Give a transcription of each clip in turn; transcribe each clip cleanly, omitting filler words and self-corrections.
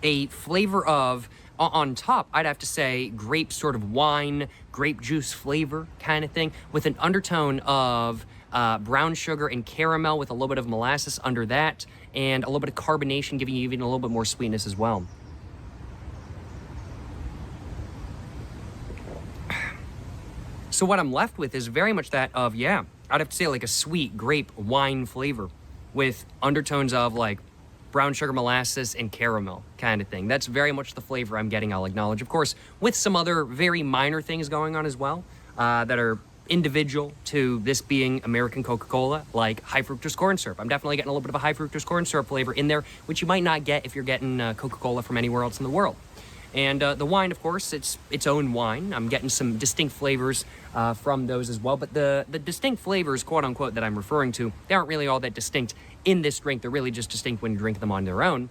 a flavor of, on top, I'd have to say grape sort of wine, grape juice flavor kind of thing, with an undertone of brown sugar and caramel with a little bit of molasses under that, and a little bit of carbonation, giving you even a little bit more sweetness as well. So what I'm left with is very much that of, yeah, I'd have to say like a sweet grape wine flavor with undertones of like brown sugar, molasses, and caramel kind of thing. That's very much the flavor I'm getting, I'll acknowledge. Of course, with some other very minor things going on as well that are individual to this being American Coca-Cola, like high fructose corn syrup. I'm definitely getting a little bit of a high fructose corn syrup flavor in there, which you might not get if you're getting Coca-Cola from anywhere else in the world. And the wine, of course, it's its own wine. I'm getting some distinct flavors from those as well. But the distinct flavors, quote unquote, that I'm referring to, they aren't really all that distinct in this drink. They're really just distinct when you drink them on their own.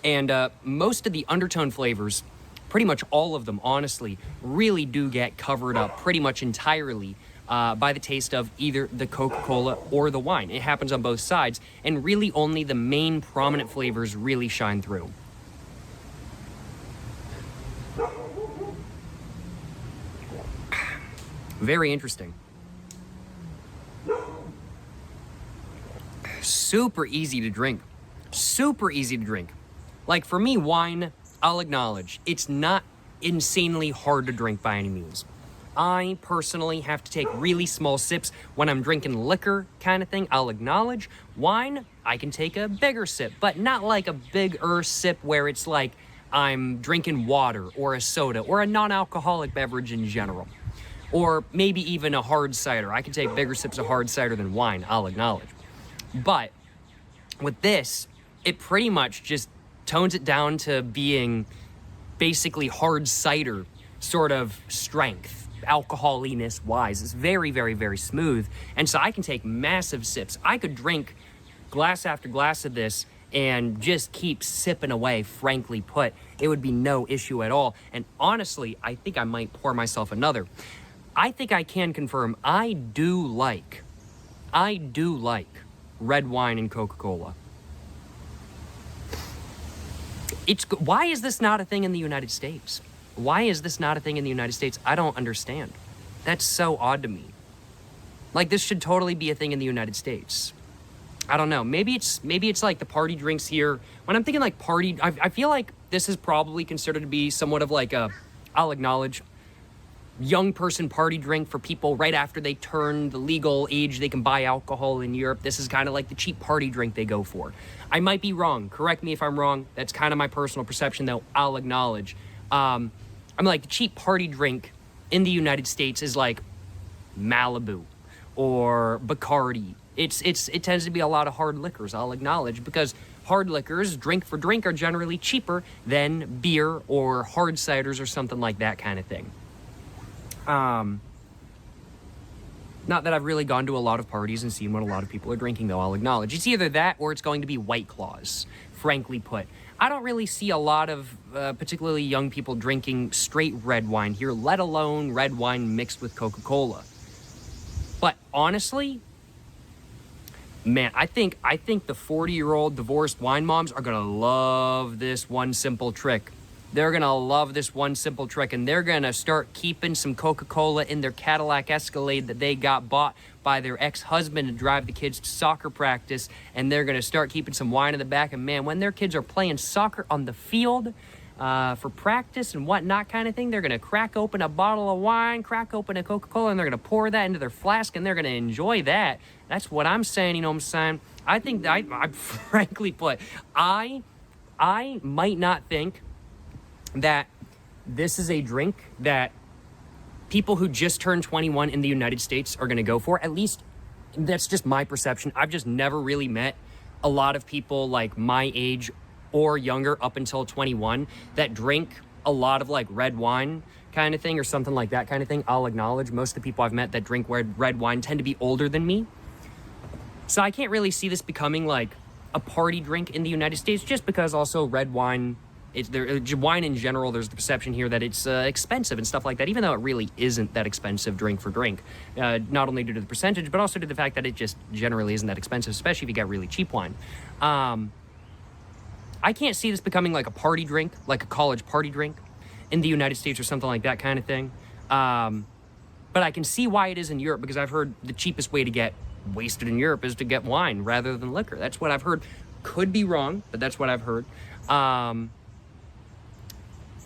And most of the undertone flavors, pretty much all of them, honestly, really do get covered up pretty much entirely by the taste of either the Coca-Cola or the wine. It happens on both sides, and really only the main prominent flavors really shine through. Very interesting. Super easy to drink. Super easy to drink. Like for me, wine, I'll acknowledge, it's not insanely hard to drink by any means. I personally have to take really small sips when I'm drinking liquor kind of thing. I'll acknowledge wine, I can take a bigger sip, but not like a bigger sip where it's like I'm drinking water or a soda or a non-alcoholic beverage in general. Or maybe even a hard cider. I can take bigger sips of hard cider than wine, I'll acknowledge. But with this, it pretty much just tones it down to being basically hard cider sort of strength, alcoholiness wise. It's very, very, very smooth. And so I can take massive sips. I could drink glass after glass of this and just keep sipping away, frankly put. It would be no issue at all. And honestly, I think I might pour myself another. I think I can confirm I do like red wine and Coca-Cola. Why is this not a thing in the United States? Why is this not a thing in the United States? I don't understand. That's so odd to me. Like, this should totally be a thing in the United States. I don't know. Maybe it's like the party drinks here. When I'm thinking like party, I feel like this is probably considered to be somewhat of like a, I'll acknowledge, young person party drink for people right after they turn the legal age they can buy alcohol in Europe. This is kind of like the cheap party drink they go for. I might be wrong. Correct me if I'm wrong. That's kind of my personal perception, though. I'll acknowledge. I'm like, the cheap party drink in the United States is like Malibu or Bacardi. It tends to be a lot of hard liquors, I'll acknowledge, because hard liquors, drink for drink, are generally cheaper than beer or hard ciders or something like that kind of thing. Not that I've really gone to a lot of parties and seen what a lot of people are drinking, though, I'll acknowledge. It's either that or it's going to be White Claws, frankly put. I don't really see a lot of particularly young people drinking straight red wine here, let alone red wine mixed with Coca-Cola. But honestly, man, I think the 40-year-old divorced wine moms are going to love this one simple trick. They're going to love this one simple trick, and they're going to start keeping some Coca-Cola in their Cadillac Escalade that they got bought by their ex-husband to drive the kids to soccer practice, and they're going to start keeping some wine in the back. And man, when their kids are playing soccer on the field for practice and whatnot kind of thing, they're going to crack open a bottle of wine, crack open a Coca-Cola, and they're going to pour that into their flask, and they're going to enjoy that. That's what I'm saying, you know what I'm saying? I think that, I frankly put, I might not think that this is a drink that people who just turned 21 in the United States are going to go for. At least that's just my perception. I've just never really met a lot of people like my age or younger up until 21 that drink a lot of like red wine kind of thing or something like that kind of thing. I'll acknowledge most of the people I've met that drink red wine tend to be older than me. So I can't really see this becoming like a party drink in the United States, just because also red wine, wine in general, there's the perception here that it's expensive and stuff like that, even though it really isn't that expensive drink for drink. Not only due to the percentage, but also due to the fact that it just generally isn't that expensive, especially if you get really cheap wine. I I can't see this becoming like a party drink, like a college party drink in the United States or something like that kind of thing. But I can see why it is in Europe, because I've heard the cheapest way to get wasted in Europe is to get wine rather than liquor. That's what I've heard. Could be wrong, but that's what I've heard.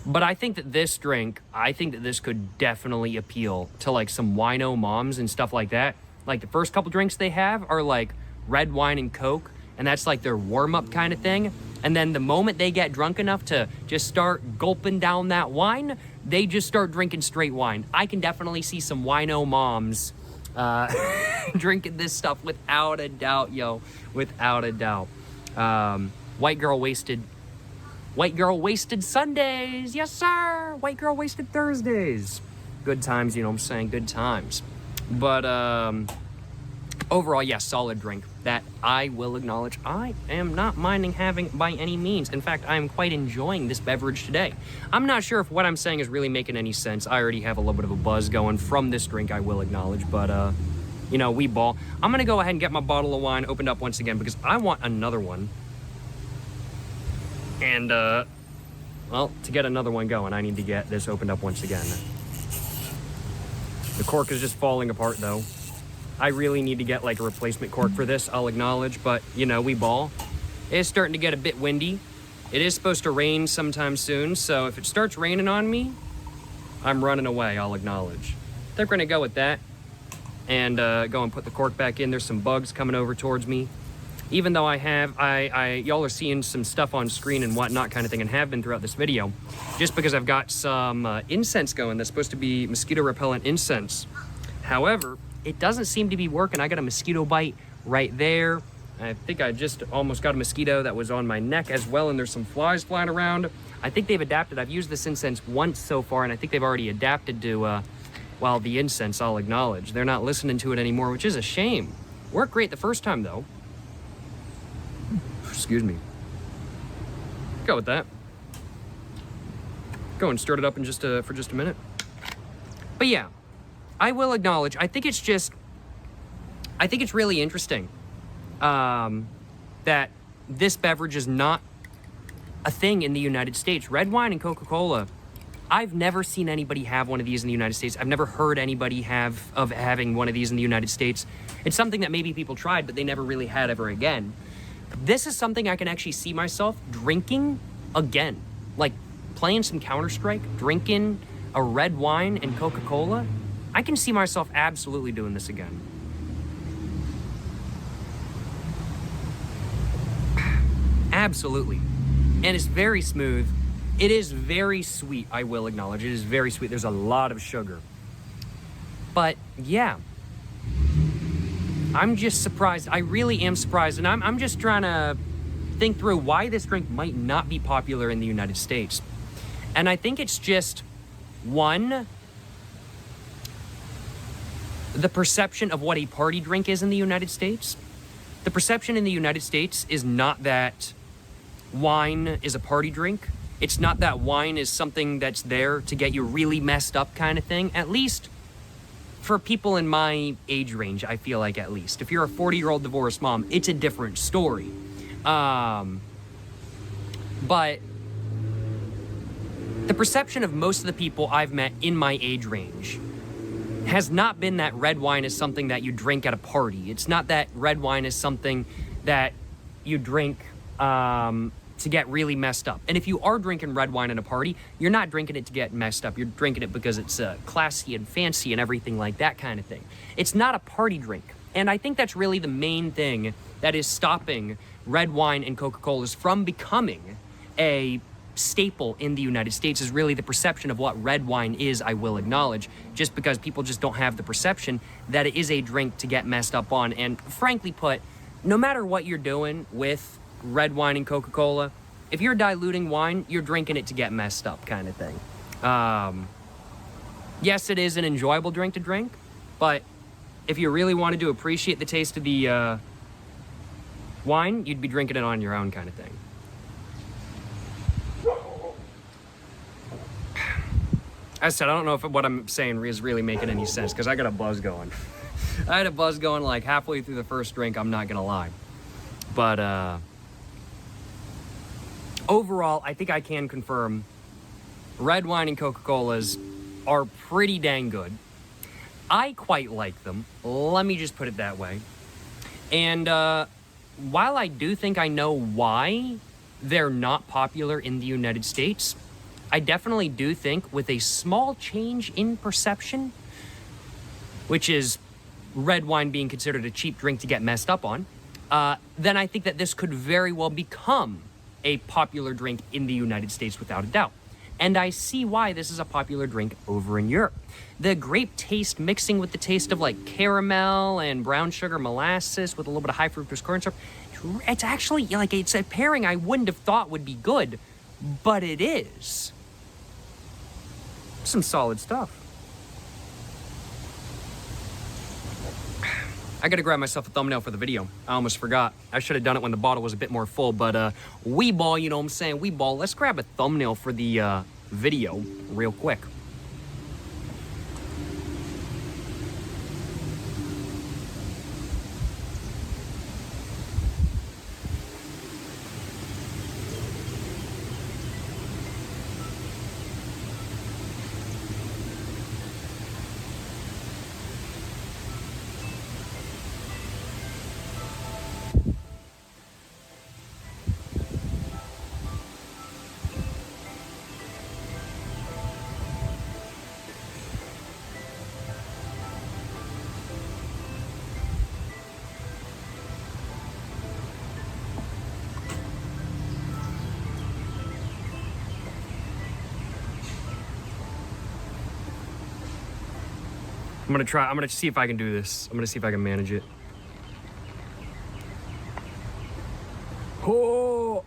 But I think that this drink, I think that this could definitely appeal to like some wino moms and stuff like that. Like the first couple drinks they have are like red wine and Coke, and that's like their warm-up kind of thing. And then the moment they get drunk enough to just start gulping down that wine, they just start drinking straight wine. I can definitely see some wino moms drinking this stuff without a doubt, yo, without a doubt. White girl wasted Sundays, yes sir. White girl wasted Thursdays. Good times, you know what I'm saying, good times. But overall, yes, solid drink that I will acknowledge I am not minding having by any means. In fact, I am quite enjoying this beverage today. I'm not sure if what I'm saying is really making any sense. I already have a little bit of a buzz going from this drink, I will acknowledge, but you know, we ball. I'm gonna go ahead and get my bottle of wine opened up once again because I want another one. And well, to get another one going, I need to get this opened up once again. The cork is just falling apart though. I really need to get like a replacement cork for this, I'll acknowledge, but you know, we ball. It is starting to get a bit windy. It is supposed to rain sometime soon, so if it starts raining on me, I'm running away, I'll acknowledge. They're gonna go with that and go and put the cork back in. There's some bugs coming over towards me. Even though y'all are seeing some stuff on screen and whatnot kind of thing, and have been throughout this video, just because I've got some incense going that's supposed to be mosquito repellent incense. However, it doesn't seem to be working. I got a mosquito bite right there. I think I just almost got a mosquito that was on my neck as well, and there's some flies flying around. I think they've adapted. I've used this incense once so far, and I think they've already adapted to, well, the incense, I'll acknowledge. They're not listening to it anymore, which is a shame. Worked great the first time, though. Excuse me. Go with that. Go and stir it up in for just a minute. But yeah, I will acknowledge, I think it's really interesting that this beverage is not a thing in the United States. Red wine and Coca-Cola, I've never seen anybody have one of these in the United States. I've never heard anybody having one of these in the United States. It's something that maybe people tried, but they never really had ever again. This is something I can actually see myself drinking again. Like playing some Counter-Strike, drinking a red wine and Coca-Cola. I can see myself absolutely doing this again. Absolutely. And it's very smooth. It is very sweet, I will acknowledge. It is very sweet. There's a lot of sugar. But yeah, I'm just surprised. I really am surprised. And I'm just trying to think through why this drink might not be popular in the United States. And I think it's just, one, the perception of what a party drink is in the United States. The perception in the United States is not that wine is a party drink. It's not that wine is something that's there to get you really messed up kind of thing. At least for people in my age range, I feel like, at least. If you're a 40-year-old divorced mom, it's a different story. But the perception of most of the people I've met in my age range has not been that red wine is something that you drink at a party. It's not that red wine is something that you drink to get really messed up. And if you are drinking red wine at a party, you're not drinking it to get messed up. You're drinking it because it's classy and fancy and everything like that kind of thing. It's not a party drink. And I think that's really the main thing that is stopping red wine and Coca-Colas from becoming a staple in the United States, is really the perception of what red wine is, I will acknowledge, just because people just don't have the perception that it is a drink to get messed up on. And frankly put, no matter what you're doing with red wine and Coca-Cola, if you're diluting wine, you're drinking it to get messed up kind of thing. Yes, it is an enjoyable drink to drink, but if you really wanted to appreciate the taste of the wine, you'd be drinking it on your own kind of thing. As I said, I don't know if what I'm saying is really making any sense, because I got a buzz going. I had a buzz going like halfway through the first drink, I'm not gonna lie. But overall, I think I can confirm red wine and Coca-Colas are pretty dang good. I quite like them. Let me just put it that way. And while I do think I know why they're not popular in the United States, I definitely do think with a small change in perception, which is red wine being considered a cheap drink to get messed up on, then I think that this could very well become a popular drink in the United States without a doubt. And I see why this is a popular drink over in Europe. The grape taste mixing with the taste of like caramel and brown sugar molasses with a little bit of high fructose corn syrup, it's actually like, it's a pairing I wouldn't have thought would be good, but it is. Some solid stuff. I gotta grab myself a thumbnail for the video. I almost forgot. I should have done it when the bottle was a bit more full, but wee ball, you know what I'm saying? Wee ball, let's grab a thumbnail for the video real quick. I'm gonna see if I can do this. I'm gonna see if I can manage it. Oh!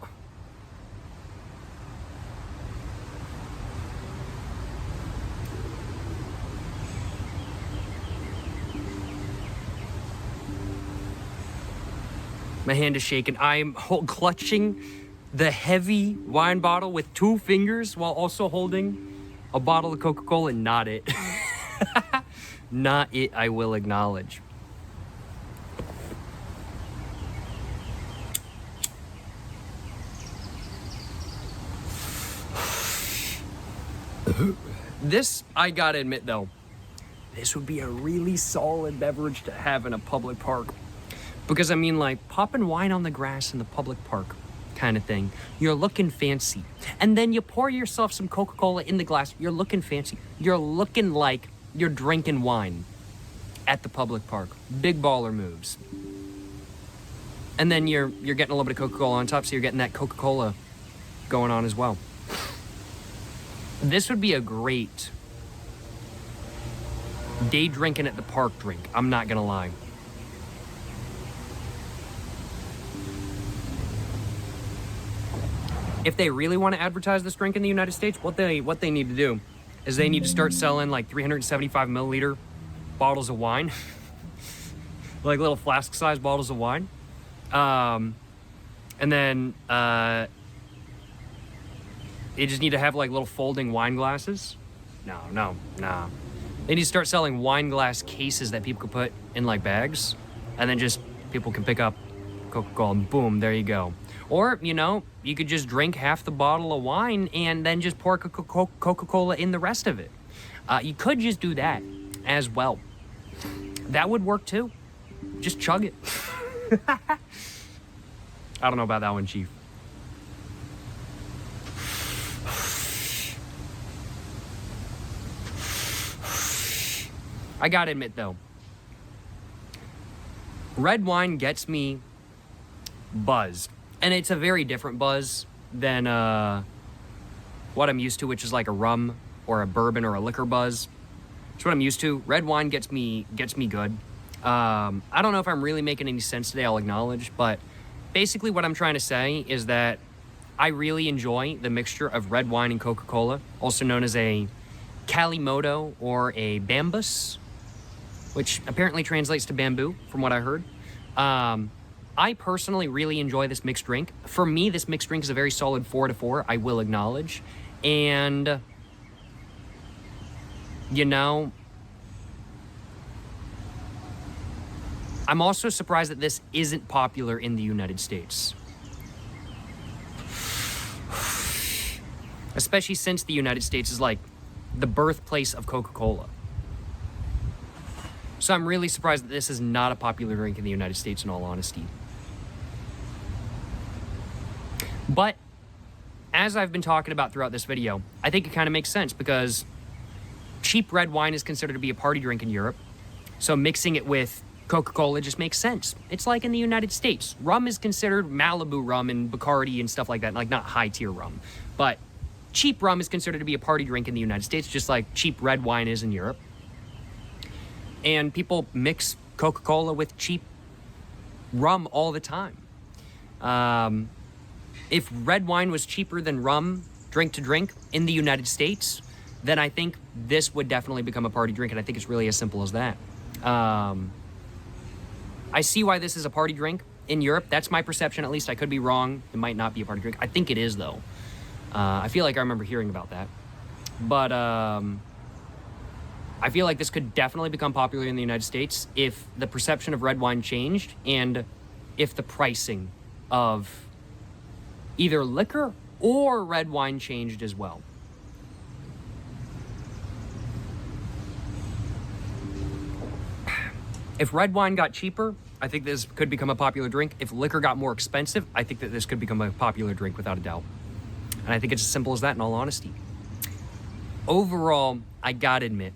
My hand is shaking. I'm clutching the heavy wine bottle with 2 fingers while also holding a bottle of Coca-Cola. Not it. Not it, I will acknowledge. This, I gotta admit though, this would be a really solid beverage to have in a public park. Because I mean, like, popping wine on the grass in the public park kind of thing. You're looking fancy. And then you pour yourself some Coca-Cola in the glass. You're looking fancy. You're looking like you're drinking wine at the public park. Big baller moves. And then you're getting a little bit of Coca-Cola on top, so you're getting that Coca-Cola going on as well. This would be a great day drinking at the park drink. I'm not gonna lie. If they really want to advertise this drink in the United States, what they need to do is they need to start selling like 375 milliliter bottles of wine, like little flask-sized bottles of wine, and then you just need to have like little folding wine glasses. No. They need to start selling wine glass cases that people can put in like bags, and then just people can pick up Coca-Cola and boom, there you go. Or, you know, you could just drink half the bottle of wine and then just pour Coca-Cola in the rest of it. You could just do that as well. That would work too. Just chug it. I don't know about that one, Chief. I gotta admit though, red wine gets me buzzed. And it's a very different buzz than what I'm used to, which is like a rum or a bourbon or a liquor buzz. It's what I'm used to. Red wine gets me good. I don't know if I'm really making any sense today, I'll acknowledge, but basically what I'm trying to say is that I really enjoy the mixture of red wine and Coca-Cola, also known as a Kalimoto or a Bambus, which apparently translates to bamboo, from what I heard. I personally really enjoy this mixed drink. For me, this mixed drink is a very solid 4 to 4, I will acknowledge. And, you know, I'm also surprised that this isn't popular in the United States. especially since the United States is like the birthplace of Coca-Cola. So I'm really surprised that this is not a popular drink in the United States, in all honesty. But as I've been talking about throughout this video, I think it kind of makes sense because cheap red wine is considered to be a party drink in Europe. So mixing it with Coca-Cola just makes sense. It's like in the United States. Rum is considered Malibu rum and Bacardi and stuff like that, like not high-tier rum. But cheap rum is considered to be a party drink in the United States, just like cheap red wine is in Europe. And people mix Coca-Cola with cheap rum all the time. If red wine was cheaper than rum, drink to drink, in the United States, then I think this would definitely become a party drink, and I think it's really as simple as that. I see why this is a party drink in Europe. That's my perception, at least. I could be wrong. It might not be a party drink. I think it is, though. I feel like I remember hearing about that. But I feel like this could definitely become popular in the United States if the perception of red wine changed and if the pricing of either liquor or red wine changed as well. If red wine got cheaper, I think this could become a popular drink. If liquor got more expensive, I think that this could become a popular drink without a doubt. And I think it's as simple as that, in all honesty. Overall, I gotta admit,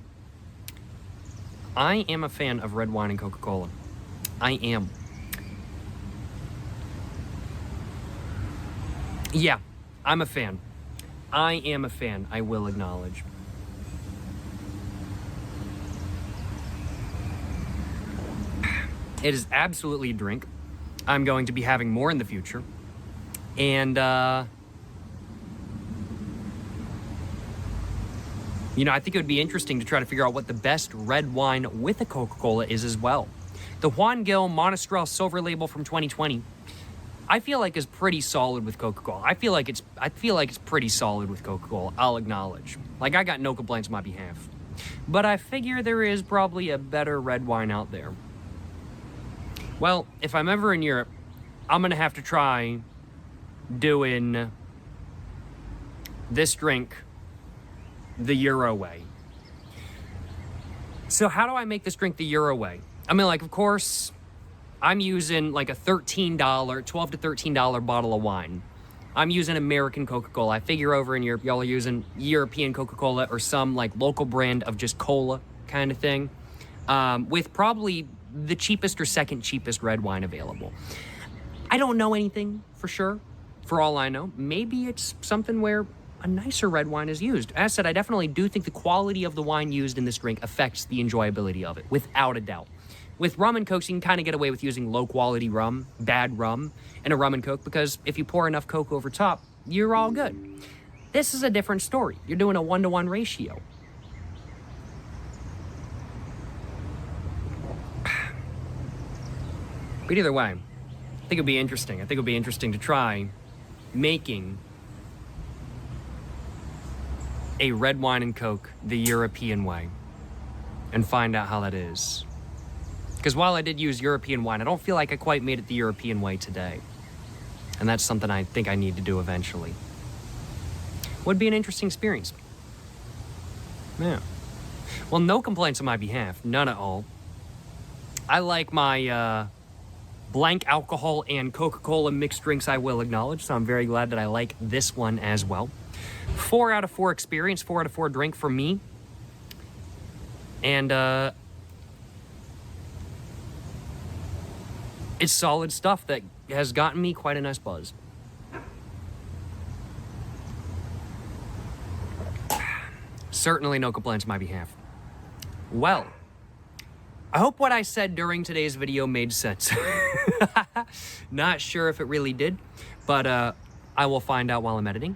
I am a fan of red wine and Coca-Cola. I am. Yeah, I'm a fan. I am a fan, I will acknowledge. It is absolutely a drink. I'm going to be having more in the future. And, you know, I think it would be interesting to try to figure out what the best red wine with a Coca-Cola is as well. The Juan Gil Monastrell Silver Label from 2020, I feel like is pretty solid with Coca-Cola. I feel like it's pretty solid with Coca-Cola, I'll acknowledge. Like, I got no complaints on my behalf. But I figure there is probably a better red wine out there. Well, if I'm ever in Europe, I'm gonna have to try doing this drink the Euro way. So how do I make this drink the Euro way? I mean, like, of course, I'm using like a $12 to $13 bottle of wine. I'm using American Coca-Cola. I figure over in Europe, y'all are using European Coca-Cola or some like local brand of just cola kind of thing, with probably the cheapest or second cheapest red wine available. I don't know anything for sure. For all I know, maybe it's something where a nicer red wine is used. As said, I definitely do think the quality of the wine used in this drink affects the enjoyability of it, without a doubt. With rum and Coke, you can kind of get away with using low-quality rum, bad rum, in a rum and Coke, because if you pour enough Coke over top, you're all good. This is a different story. You're doing a 1-to-1 ratio. But either way, I think it'd be interesting. I think it'd be interesting to try making a red wine and Coke the European way and find out how that is. Because while I did use European wine, I don't feel like I quite made it the European way today. And that's something I think I need to do eventually. Would be an interesting experience. Yeah. Well, no complaints on my behalf. None at all. I like my blank alcohol and Coca-Cola mixed drinks, I will acknowledge. So I'm very glad that I like this one as well. 4 out of 4 experience, 4 out of 4 drink for me. And it's solid stuff that has gotten me quite a nice buzz. Certainly no complaints on my behalf. Well, I hope what I said during today's video made sense. Not sure if it really did, but I will find out while I'm editing.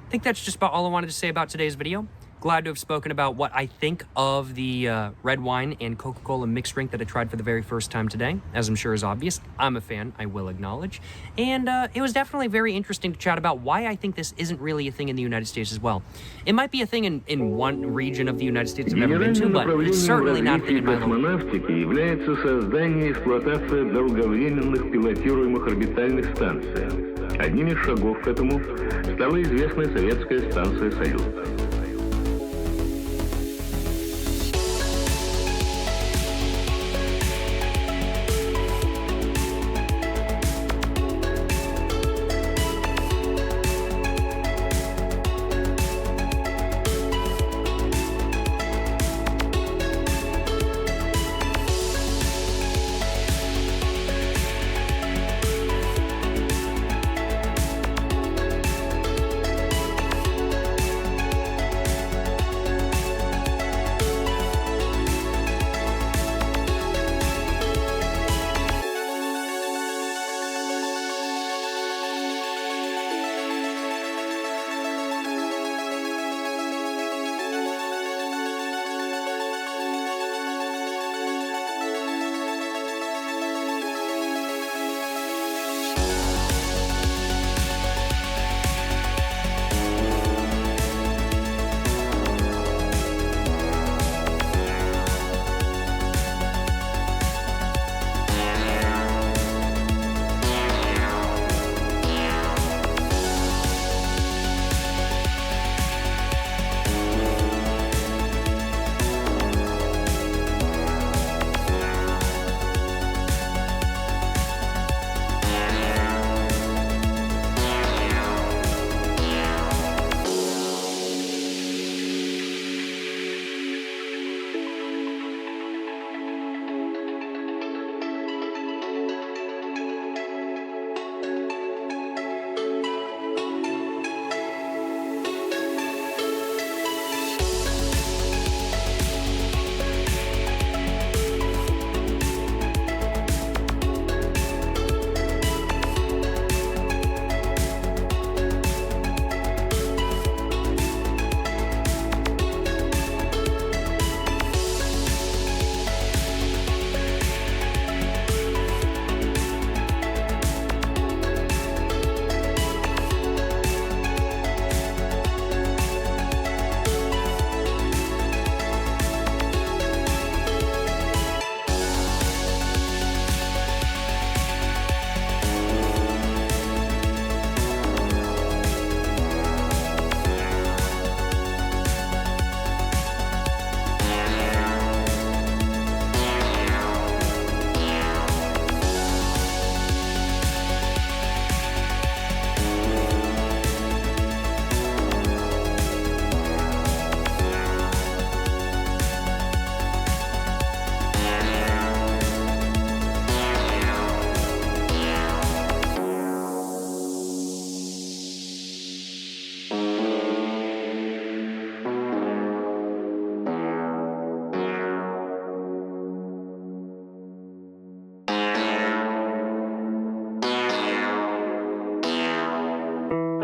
I think that's just about all I wanted to say about today's video. Glad to have spoken about what I think of the red wine and Coca-Cola mixed drink that I tried for the very first time today. As I'm sure is obvious, I'm a fan, I will acknowledge. And it was definitely very interesting to chat about why I think this isn't really a thing in the United States as well. It might be a thing in one region of the United States I've never been to, but it's certainly not a thing in my космонавтики является создание и эксплуатация долговременных пилотируемых орбитальных станций. Одним из шагов к этому стала известная советская станция «Салют».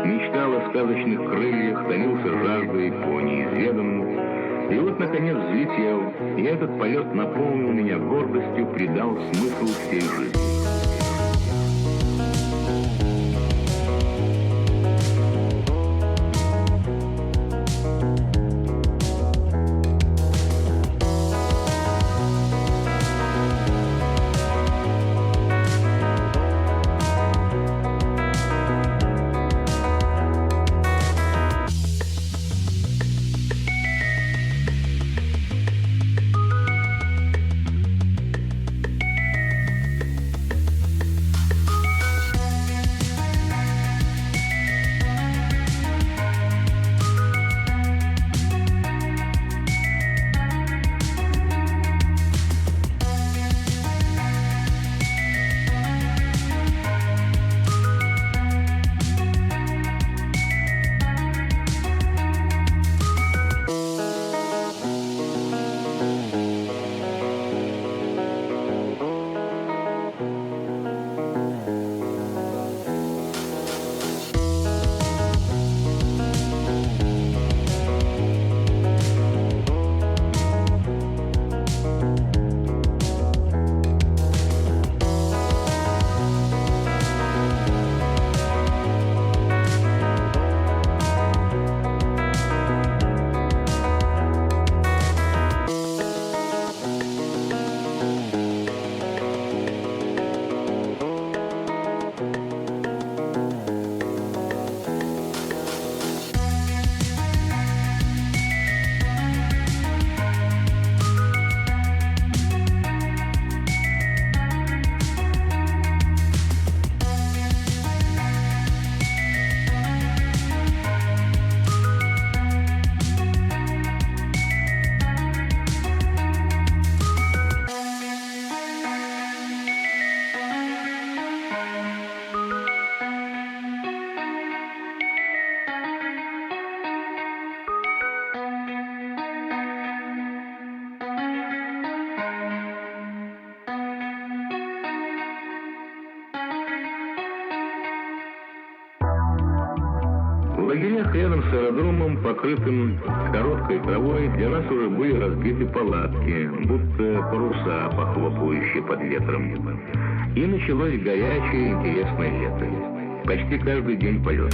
Мечтал о сказочных крыльях, томился жаждой по неизведанному. И вот, наконец, взлетел, и этот полет наполнил меня гордостью, придал смысл всей жизни. В лагерях рядом с аэродромом, покрытым короткой травой, для нас уже были разбиты палатки, будто паруса, похлопывающие под ветром. И началось горячее, интересное лето. Почти каждый день полет.